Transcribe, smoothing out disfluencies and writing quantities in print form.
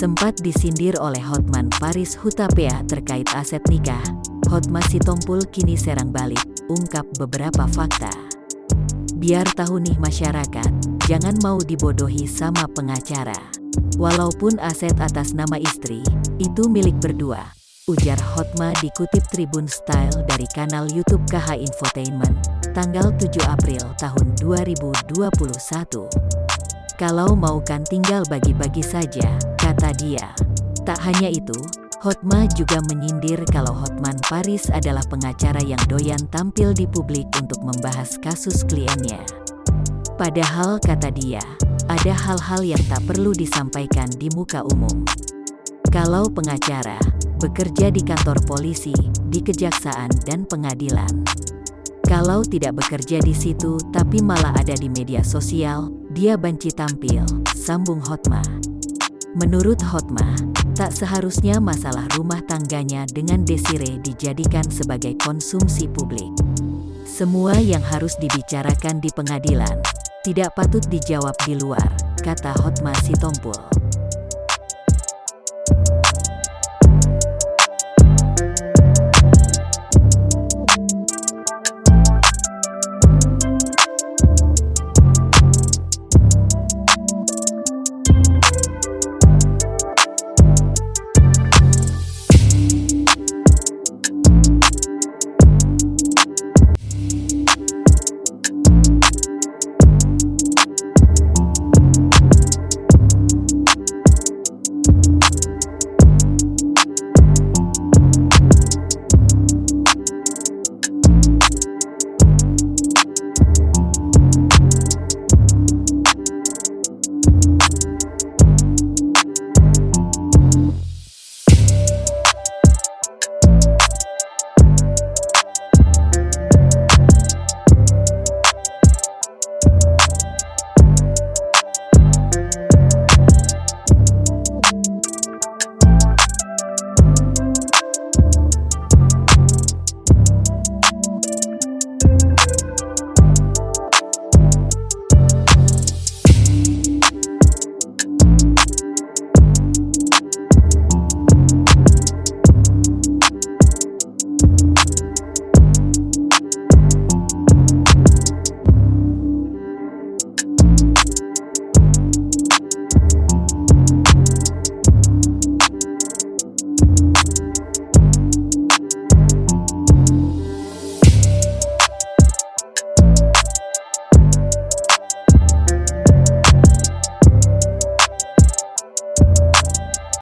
Sempat disindir oleh Hotman Paris Hutapea terkait aset nikah, Hotma Sitompul kini serang balik, ungkap beberapa fakta. Biar tahu nih masyarakat, jangan mau dibodohi sama pengacara. Walaupun aset atas nama istri, itu milik berdua, ujar Hotma dikutip Tribun Style dari kanal YouTube KH Infotainment, tanggal 7 April tahun 2021. Kalau mau kan tinggal bagi-bagi saja, kata dia. Tak hanya itu, Hotma juga menyindir kalau Hotman Paris adalah pengacara yang doyan tampil di publik untuk membahas kasus kliennya. Padahal kata dia, ada hal-hal yang tak perlu disampaikan di muka umum. Kalau pengacara, bekerja di kantor polisi, di kejaksaan dan pengadilan. Kalau tidak bekerja di situ tapi malah ada di media sosial, dia banci tampil, sambung Hotma. Menurut Hotma, tak seharusnya masalah rumah tangganya dengan Desire dijadikan sebagai konsumsi publik. Semua yang harus dibicarakan di pengadilan, tidak patut dijawab di luar, kata Hotma Sitompul.